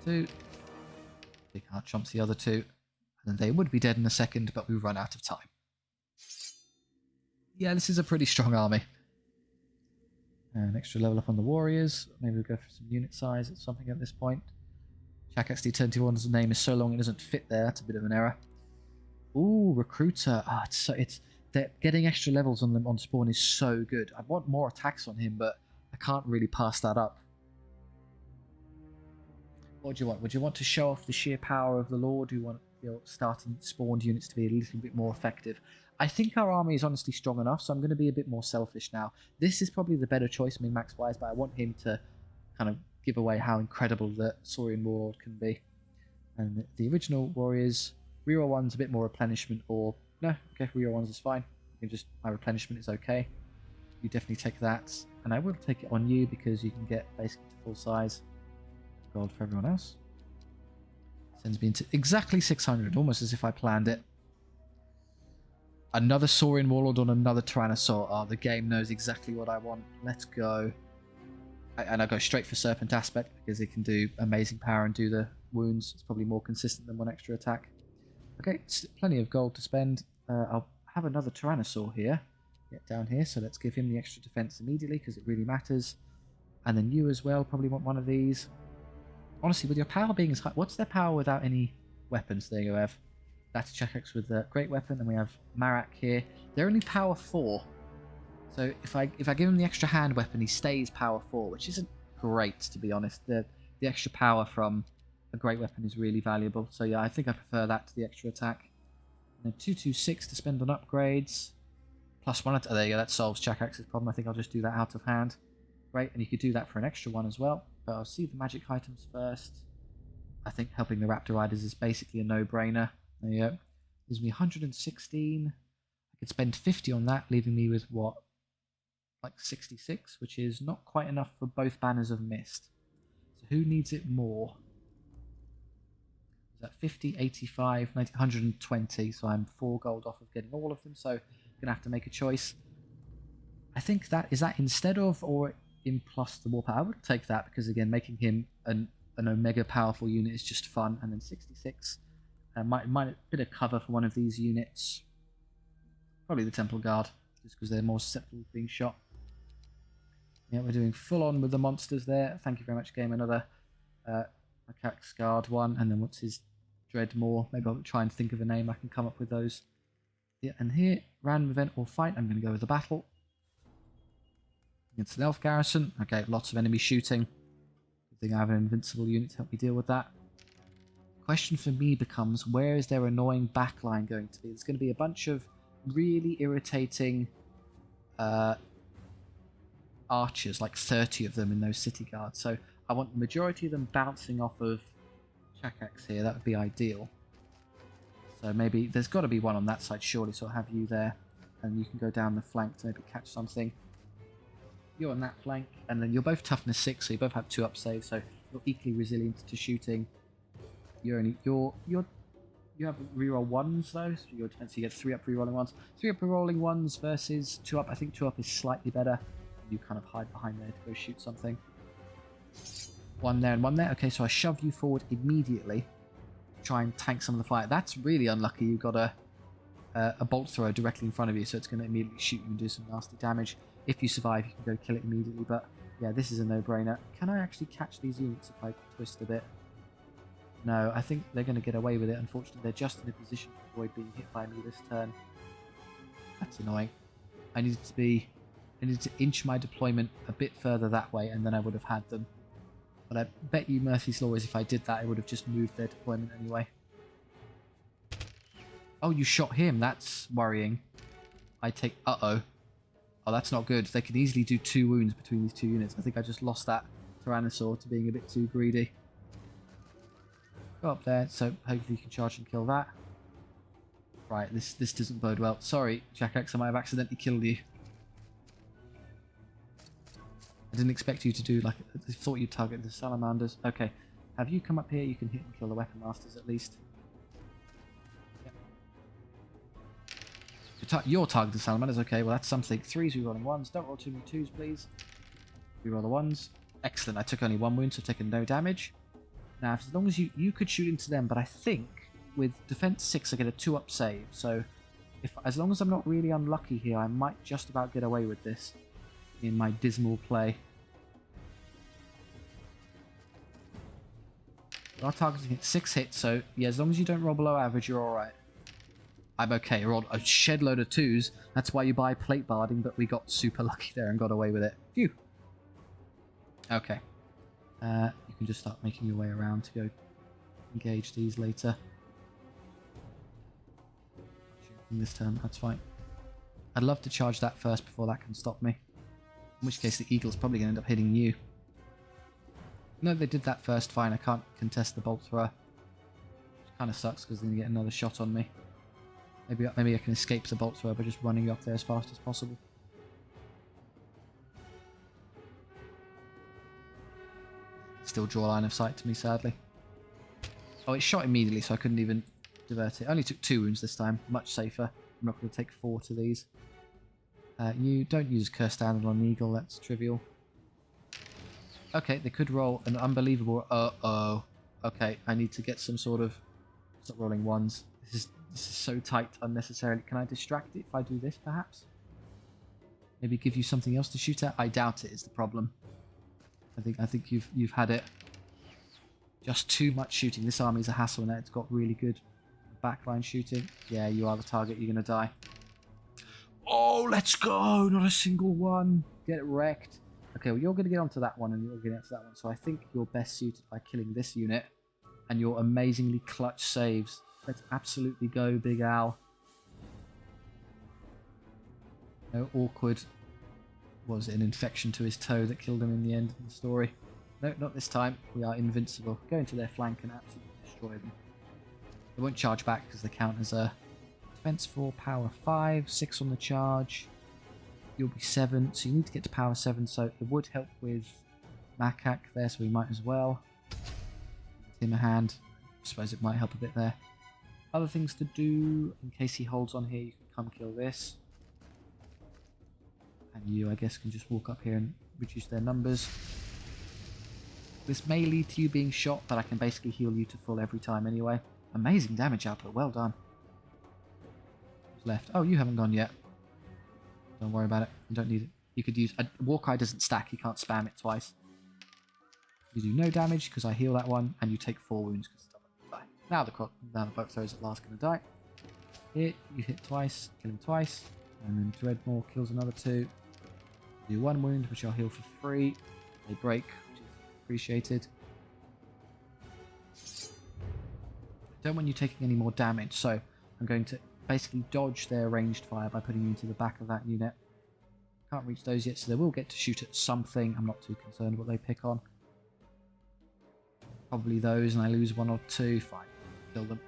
Speaker 1: 2. Big Heart trumps the other 2. And then they would be dead in a second, but we run out of time. Yeah, this is a pretty strong army. An extra level up on the warriors. Maybe we'll go for some unit size or something at this point. Chakax D21's name is so long it doesn't fit there. That's a bit of an error. Ooh, recruiter. Ah, it's getting extra levels on them on spawn is so good. I want more attacks on him, but I can't really pass that up. What do you want? Would you want to show off the sheer power of the Lord? Do you want your starting spawned units to be a little bit more effective? I think our army is honestly strong enough, so I'm going to be a bit more selfish now. This is probably the better choice, min-max-wise, but I want him to kind of give away how incredible the Saurian Warlord can be. And the original warriors, reroll 1's a bit more replenishment, or no, okay, reroll 1's is fine. You can just, my replenishment is okay. You definitely take that, and I will take it on you because you can get basically to full size. Gold for everyone else. Sends me into exactly 600, almost as if I planned it. Another Saurian Warlord on another Tyrannosaur. Oh, the game knows exactly what I want. Let's go. And I go straight for Serpent Aspect because it can do amazing power and do the wounds. It's probably more consistent than 1 extra attack. Okay, plenty of gold to spend. I'll have another Tyrannosaur here. Get down here, so let's give him the extra defense immediately because it really matters. And then you as well probably want one of these. Honestly, with your power being as high... What's their power without any weapons? There you have. That's Chakax with the great weapon, and we have Marak here. They're only power 4. So if I give him the extra hand weapon, he stays power 4, which isn't great, to be honest. The extra power from a great weapon is really valuable. So yeah, I think I prefer that to the extra attack. And then 226 to spend on upgrades. +1. Oh, there you go. That solves Chakax's problem. I think I'll just do that out of hand. Great, and you could do that for an extra one as well. But I'll see the magic items first. I think helping the Raptor Riders is basically a no-brainer. There you go. Gives me 116. I could spend 50 on that, leaving me with what? Like 66, which is not quite enough for both banners of mist. So who needs it more? Is that 50, 85, 90, 120? So I'm 4 gold off of getting all of them. So I'm going to have to make a choice. I think that is that instead of or in plus the warpower. I would take that because again, making him an omega powerful unit is just fun. And then 66 might bit of cover for one of these units. Probably the Temple Guard, just because they're more susceptible to being shot. Yeah, we're doing full on with the monsters there. Thank you very much, game. Another Macaque's Guard one, and then what's his Dreadmore? Maybe I'll try and think of a name. I can come up with those. Yeah, and here, random event or fight. I'm going to go with the battle against an elf garrison. Okay, lots of enemy shooting. Good thing I have an invincible unit to help me deal with that. Question for me becomes, where is their annoying backline going to be? There's going to be a bunch of really irritating archers, like 30 of them in those city guards. So I want the majority of them bouncing off of Chakax here. That would be ideal. So maybe there's got to be one on that side, surely. So I'll have you there, and you can go down the flank to maybe catch something. You're on that flank, and then you're both toughness 6, so you both have 2 up saves, so you're equally resilient to shooting. You have reroll 1s though, so your defense you get 3 up rerolling 1s. 3 up rerolling 1s versus 2 up. I think 2 up is slightly better. You kind of hide behind there to go shoot something. 1 there and 1 there. Okay, so I shove you forward immediately. Try and tank some of the fire. That's really unlucky. You've got a bolt thrower directly in front of you, so it's going to immediately shoot you and do some nasty damage. If you survive, you can go kill it immediately. But yeah, this is a no-brainer. Can I actually catch these units if I twist a bit? No, I think they're going to get away with it. Unfortunately, they're just in a position to avoid being hit by me this turn. That's annoying. I needed to inch my deployment a bit further that way, and then I would have had them. But I bet you Murphy's Law is if I did that, I would have just moved their deployment anyway. Oh, you shot him. That's worrying. I take... Uh-oh. Oh, that's not good. They can easily do 2 wounds between these 2 units. I think I just lost that Tyrannosaur to being a bit too greedy. Go up there, so hopefully you can charge and kill that. Right, this doesn't bode well. Sorry, Chakax, I might have accidentally killed you. I didn't expect you to do like... I thought you'd target the salamanders. Okay, have you come up here? You can hit and kill the weapon masters at least. Yep. You're targeting salamanders. Okay, well that's something. 3s rerolling 1s. Don't roll too many 2s, please. Reroll the 1s. Excellent. I took only 1 wound, so I've taken no damage. Now, as long as you could shoot into them, but I think with defense 6 I get a 2-up save. So as long as I'm not really unlucky here, I might just about get away with this in my dismal play. Our targeting hit 6 hits, so yeah, as long as you don't roll below average, you're alright. I'm okay. I rolled a shed load of 2s. That's why you buy plate barding, but we got super lucky there and got away with it. Phew. Okay. You can just start making your way around to go engage these later. This turn, that's fine. I'd love to charge that first before that can stop me. In which case the eagle's probably going to end up hitting you. No, they did that first, fine. I can't contest the bolt thrower. Which kind of sucks because then you get another shot on me. Maybe I can escape the bolt thrower by just running up there as fast as possible. Still draw line of sight to me, sadly. Oh, it shot immediately, so I couldn't even divert it. I only took 2 wounds this time. Much safer. I'm not going to take 4 to these. You don't use Curse Standard on Eagle. That's trivial. Okay, they could roll an unbelievable... Uh-oh. Okay, I need to get some sort of... Stop rolling 1s. This is so tight unnecessarily. Can I distract it if I do this, perhaps? Maybe give you something else to shoot at? I doubt it is the problem. I think you've had it. Just too much shooting. This army is a hassle now. It's got really good backline shooting. Yeah, you are the target. You're going to die. Oh, let's go! Not a single one. Get wrecked. Okay, well, you're going to get onto that one, and you're getting onto that one. So I think you're best suited by killing this unit and your amazingly clutch saves. Let's absolutely go, Big Al. No awkward... Was it an infection to his toe that killed him in the end of the story? No, not this time. We are invincible. Go into their flank and absolutely destroy them. They won't charge back because they count as a defense 4, power 5, 6 on the charge. You'll be 7, so you need to get to power 7, so it would help with Macaque there, so we might as well. Give him a hand. I suppose it might help a bit there. Other things to do, in case he holds on here, you can come kill this. And you, I guess, can just walk up here and reduce their numbers. This may lead to you being shot, but I can basically heal you to full every time anyway. Amazing damage output, well done. Who's left? Oh, you haven't gone yet. Don't worry about it, you don't need it. You could use... Warcry doesn't stack, you can't spam it twice. You do no damage because I heal that one, and you take 4 wounds because the die. Now the boat throw is at last going to die. Here, you hit twice, kill him twice, and then Dreadmore kills another 2. You do 1 wound, which I'll heal for free. They break, which is appreciated. I don't want you taking any more damage, so I'm going to basically dodge their ranged fire by putting you into the back of that unit. Can't reach those yet, so they will get to shoot at something. I'm not too concerned what they pick on. Probably those, and I lose 1 or 2. Fine, kill them.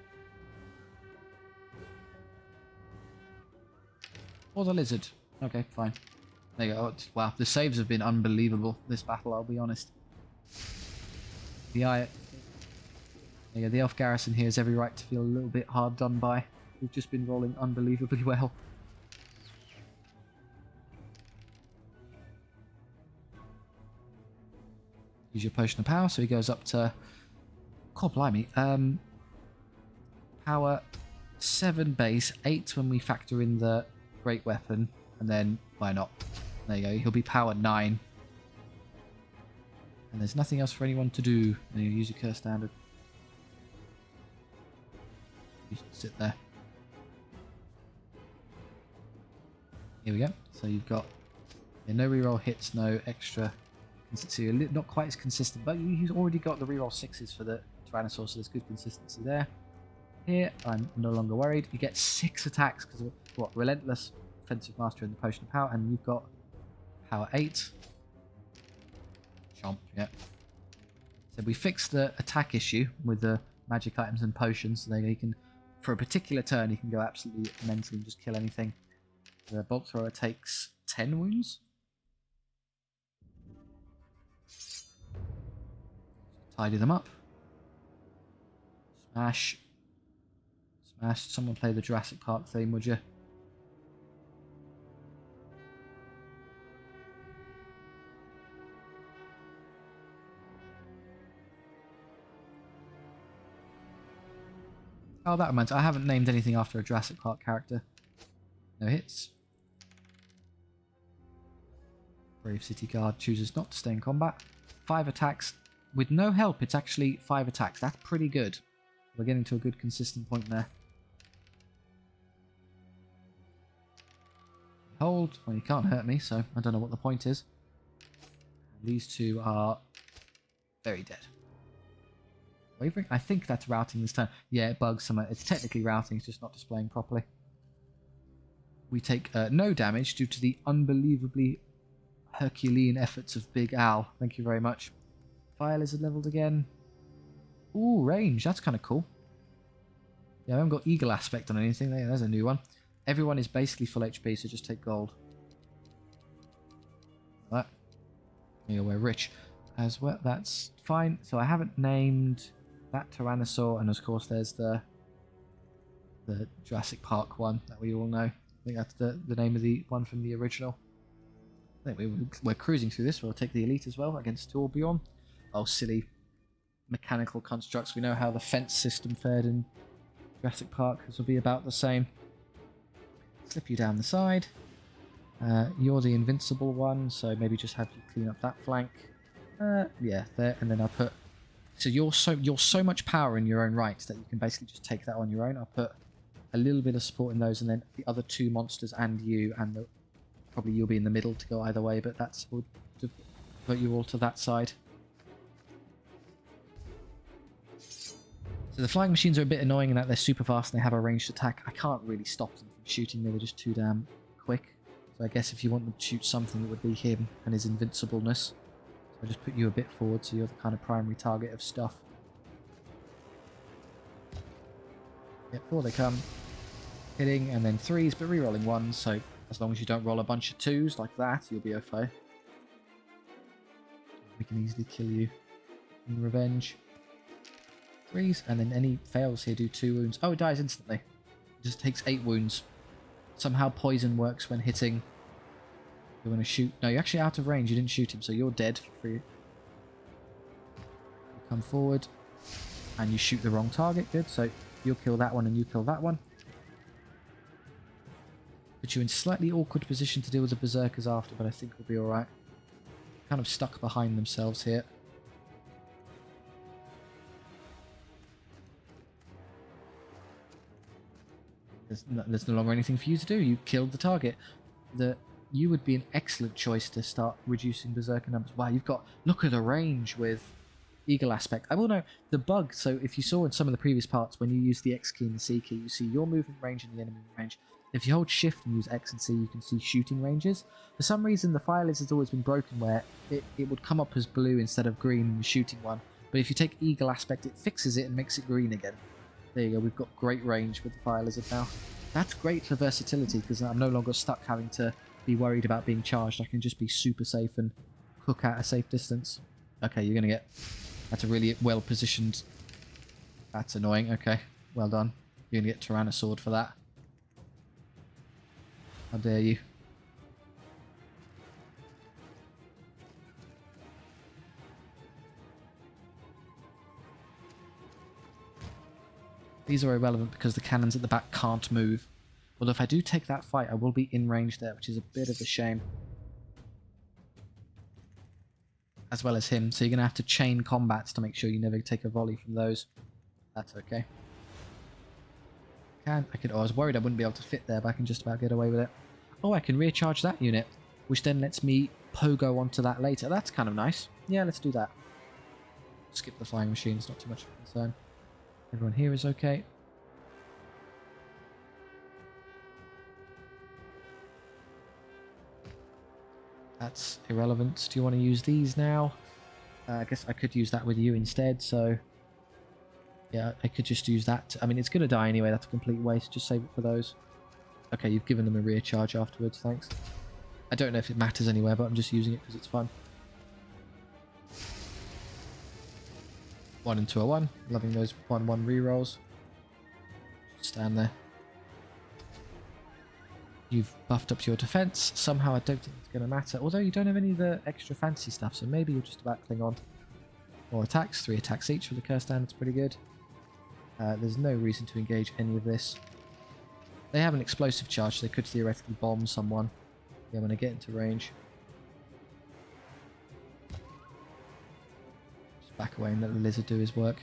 Speaker 1: Or the lizard. Okay, fine. There you go. Oh, wow, the saves have been unbelievable this battle, I'll be honest. The elf garrison here has every right to feel a little bit hard done by. We've just been rolling unbelievably well. Use your potion of power, so he goes up to... God blimey. Power 7 base, 8 when we factor in the great weapon, and then why not? There you go, he'll be power 9. And there's nothing else for anyone to do. Then you use your curse standard. Just sit there. Here we go. So you've got no reroll hits, no extra. So you're not quite as consistent, but you've already got the reroll 6s for the Tyrannosaur, so there's good consistency there. Here, I'm no longer worried. You get 6 attacks because of what? Relentless, Offensive Master, and the Potion of Power, and you've got power 8. Chomp, yeah. So we fixed the attack issue with the magic items and potions, so you can, for a particular turn, you can go absolutely mentally and just kill anything. The bolt thrower takes 10 wounds. Tidy them up. Smash. Smash. Someone play the Jurassic Park theme, would you? Oh, that reminds me. I haven't named anything after a Jurassic Park character. No hits. Brave City Guard chooses not to stay in combat. 5 attacks. With no help, it's actually 5 attacks. That's pretty good. We're getting to a good consistent point there. Hold. Well, you can't hurt me, so I don't know what the point is. These 2 are very dead. Wavering? I think that's routing this turn. Yeah, it bugs some. It's technically routing, it's just not displaying properly. We take no damage due to the unbelievably Herculean efforts of Big Al. Thank you very much. Fire Lizard leveled again. Ooh, range. That's kind of cool. Yeah, I haven't got Eagle Aspect on anything. There's a new one. Everyone is basically full HP, so just take gold. Like that. Yeah, we're rich as well. That's fine. So I haven't named that Tyrannosaur, and of course there's the Jurassic Park one that we all know. I think that's the name of the one from the original. I think we're cruising through this. We'll take the Elite as well against Torbjorn. Oh, silly mechanical constructs. We know how the fence system fared in Jurassic Park. This will be about the same. Slip you down the side. You're the invincible one, so maybe just have you clean up that flank. Yeah, there, and then I'll put... So you're so much power in your own right that you can basically just take that on your own. I'll put a little bit of support in those, and then the other 2 monsters and you, and probably you'll be in the middle to go either way, but that's will put you all to that side. So the flying machines are a bit annoying in that they're super fast and they have a ranged attack. I can't really stop them from shooting me, they're just too damn quick. So I guess if you want them to shoot something, it would be him and his invincibleness. I'll just put you a bit forward so you're the kind of primary target of stuff. Yep, 4 they come. Hitting, and then 3s, but re-rolling 1s, so as long as you don't roll a bunch of 2s like that, you'll be okay. We can easily kill you in revenge. 3s, and then any fails here do 2 wounds. Oh, it dies instantly. It just takes 8 wounds. Somehow poison works when hitting. You want to shoot... No, you're actually out of range. You didn't shoot him, so you're dead for free. You come forward, and you shoot the wrong target. Good, so you'll kill that one, and you kill that one. Put you in slightly awkward position to deal with the berserkers after, but I think we'll be alright. Kind of stuck behind themselves here. There's no longer anything for you to do. You killed the target. You would be an excellent choice to start reducing berserker numbers. Wow, you've got... Look at the range with Eagle Aspect. I will know the bug, so if you saw in some of the previous parts, when you use the X key and the C key, you see your movement range and the enemy range. If you hold shift and use X and C, you can see shooting ranges. For some reason, the fire lizard has always been broken where it would come up as blue instead of green in the shooting one. But if you take Eagle Aspect, it fixes it and makes it green again. There you go, we've got great range with the fire lizard now. That's great for versatility because I'm no longer stuck having to be worried about being charged. I can just be super safe and cook at a safe distance. Okay, you're going to get... That's a really well positioned... That's annoying. Okay, well done. You're going to get Tyrannosaur for that. How dare you. These are irrelevant because the cannons at the back can't move. Although if I do take that fight, I will be in range there, which is a bit of a shame. As well as him, so you're going to have to chain combats to make sure you never take a volley from those. That's okay. I was worried I wouldn't be able to fit there, but I can just about get away with it. Oh, I can recharge that unit, which then lets me pogo onto that later. That's kind of nice. Yeah, let's do that. Skip the flying machine, it's not too much of a concern. Everyone here is okay. That's irrelevant. Do you want to use these now? I guess I could use that with you instead, so... Yeah, I could just use that. I mean, it's going to die anyway. That's a complete waste. Just save it for those. Okay, you've given them a rear charge afterwards. Thanks. I don't know if it matters anywhere, but I'm just using it because it's fun. 1 and 2 are 1. Loving those 1-1 rerolls. Stand there. You've buffed up your defense. Somehow I don't think it's going to matter. Although you don't have any of the extra fancy stuff, so maybe you'll just about cling on. More attacks. 3 attacks each for the curse stand. It's pretty good. There's no reason to engage any of this. They have an explosive charge, so they could theoretically bomb someone. Yeah, when I get into range. Just back away and let the lizard do his work.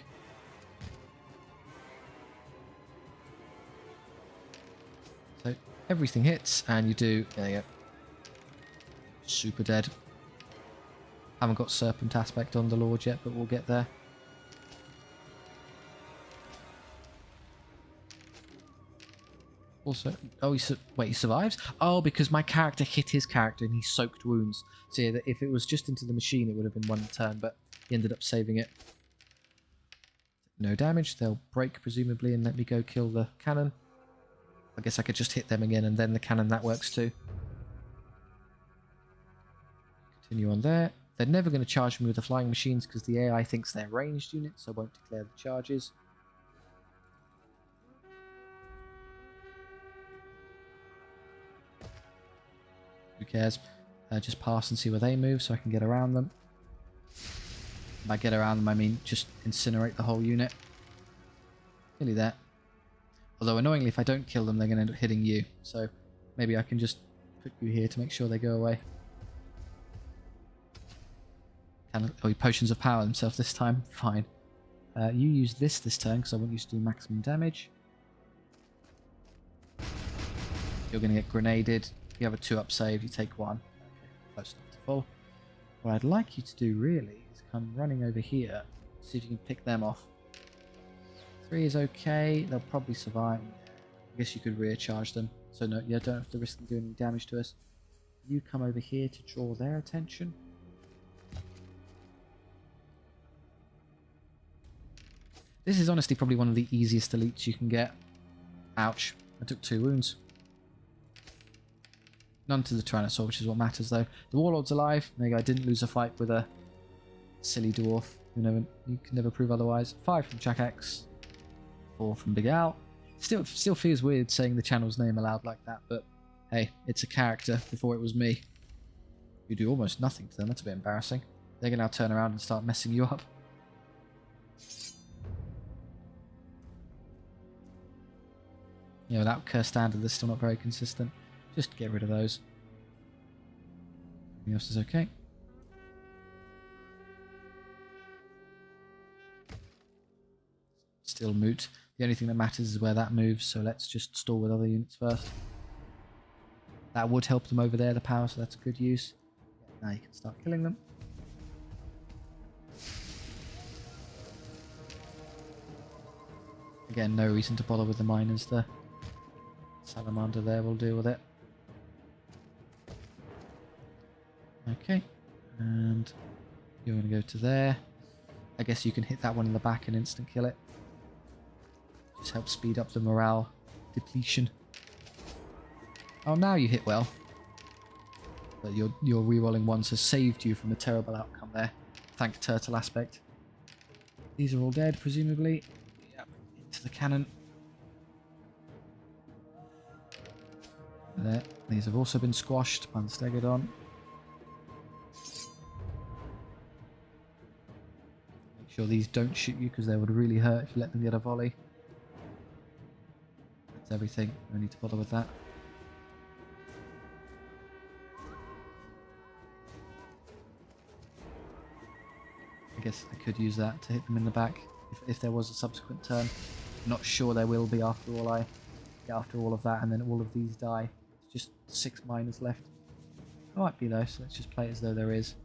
Speaker 1: So everything hits, and you do... There you go. Super dead. Haven't got Serpent Aspect on the Lord yet, but we'll get there. Also, oh, wait, he survives? Oh, because my character hit his character and he soaked wounds. So yeah, if it was just into the machine, it would have been 1 turn, but he ended up saving it. No damage. They'll break, presumably, and let me go kill the cannon. I guess I could just hit them again, and then the cannon, that works too. Continue on there. They're never going to charge me with the flying machines because the AI thinks they're ranged units, so I won't declare the charges. Who cares? Just pass and see where they move so I can get around them. By get around them, I mean just incinerate the whole unit. Nearly there. Although annoyingly, if I don't kill them, they're going to end up hitting you. So maybe I can just put you here to make sure they go away. Oh, potions of power themselves this time. Fine. You use this turn because I want you to do maximum damage. You're going to get grenaded. You have a 2-up save. You take 1. Okay, close enough to full. What I'd like you to do really is come running over here. See if you can pick them off. 3 is okay. They'll probably survive. I guess you could rear charge them. So no, you don't have to risk them doing any damage to us. You come over here to draw their attention. This is honestly probably one of the easiest elites you can get. Ouch. I took 2 wounds. None to the Tyrannosaur, which is what matters though. The Warlord's alive. There you go. I didn't lose a fight with a silly dwarf. You can never prove otherwise. 5 from Jack X. 4 from Big Al. Still feels weird saying the channel's name aloud like that, but hey, it's a character before it was me. You do almost nothing to them. That's a bit embarrassing. They're going to now turn around and start messing you up. Yeah, without Curse Standard, they're still not very consistent. Just get rid of those. Everything else is okay. Still moot. The only thing that matters is where that moves, so let's just stall with other units first. That would help them over there, the power, so that's a good use. Now you can start killing them. Again, no reason to bother with the miners. The salamander there will deal with it. Okay, and you're going to go to there. I guess you can hit that one in the back and instant kill it. Just helps speed up the morale depletion. Oh, now you hit well. But your rerolling ones has saved you from a terrible outcome there. Thank Turtle Aspect. These are all dead, presumably. Yep, into the cannon. There. These have also been squashed by the Stegodon. Make sure these don't shoot you because they would really hurt if you let them get a volley. That's everything. No need to bother with that. I guess I could use that to hit them in the back if there was a subsequent turn. Not sure there will be after all of that, and then all of these die. It's just 6 miners left. There might be though, so let's just play it as though there is.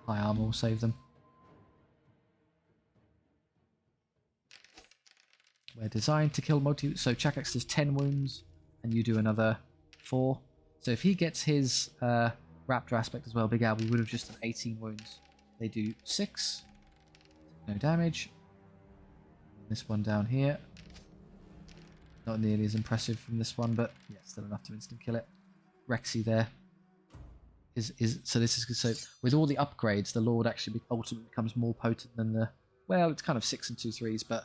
Speaker 1: High armor will save them. We're designed to kill multi. So Chakax does 10 wounds, and you do another 4. So if he gets his Raptor Aspect as well, Big Al, we would have just done 18 wounds. They do 6. No damage. This one down here. Not nearly as impressive from this one, but yeah, still enough to instant kill it. Rexy there. So this is so with all the upgrades, the Lord actually ultimately becomes more potent than the. Well, it's kind of 6 and 2 3s, but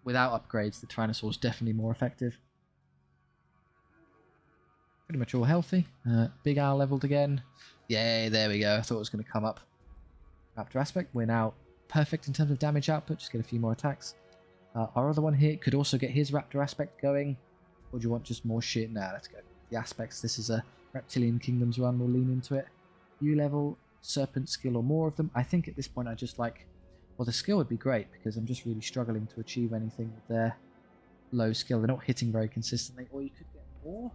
Speaker 1: without upgrades, the Tyrannosaur is definitely more effective. Pretty much all healthy. Big Al leveled again. Yay, there we go. I thought it was going to come up. Raptor Aspect. We're now perfect in terms of damage output. Just get a few more attacks. Our other one here could also get his Raptor Aspect going. Or do you want just more shit? Nah, let's go. The aspects. This is a Reptilian Kingdoms run. We'll lean into it. U level, Serpent skill or more of them. I think at this point I just like... Well, the skill would be great because I'm just really struggling to achieve anything with their low skill. They're not hitting very consistently. Or you could get more.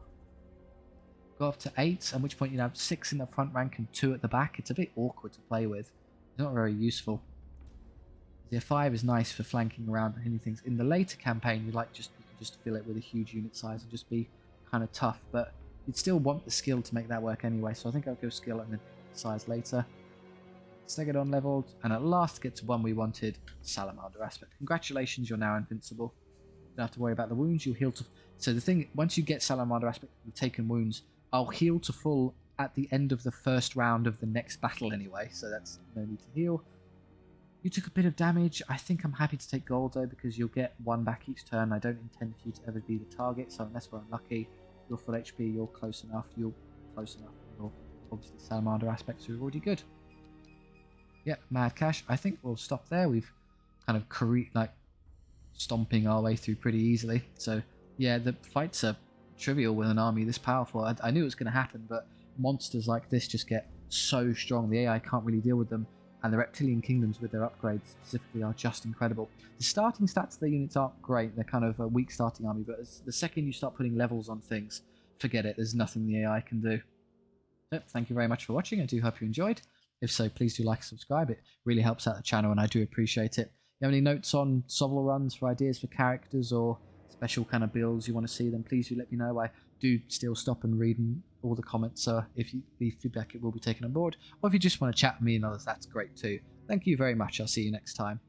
Speaker 1: Go up to 8, at which point you'd have 6 in the front rank and 2 at the back. It's a bit awkward to play with. It's not very useful. The 5 is nice for flanking around and hitting things. In the later campaign, you can just fill it with a huge unit size and just be kind of tough, but you'd still want the skill to make that work anyway. So I think I'll go skill and then size later. Stegodon leveled, and at last get to one we wanted, Salamander Aspect. Congratulations, you're now invincible. You don't have to worry about the wounds. You'll heal to. So the thing, once you get Salamander Aspect, you've taken wounds. I'll heal to full at the end of the first round of the next battle anyway, so that's no need to heal. You took a bit of damage. I think I'm happy to take gold though, because you'll get 1 back each turn. I don't intend for you to ever be the target, so unless we're unlucky, you're full HP, you're close enough, you're close enough. You're obviously Salamander Aspects are already good. Yep, Mad Cash. I think we'll stop there. We've kind of stomping our way through pretty easily. So yeah, the fights are trivial with an army this powerful. I knew it was going to happen, but monsters like this just get so strong. The AI can't really deal with them, and the Reptilian Kingdoms with their upgrades specifically are just incredible. The starting stats of their units aren't great. They're kind of a weak starting army, but the second you start putting levels on things, forget it. There's nothing the AI can do. So thank you very much for watching. I do hope you enjoyed. If so, please do like and subscribe. It really helps out the channel, and I do appreciate it. If you have any notes on SOVL runs for ideas for characters or special kind of builds you want to see, then please do let me know. I do still stop and read all the comments, so if you leave feedback, it will be taken on board. Or if you just want to chat with me and others, that's great too. Thank you very much. I'll see you next time.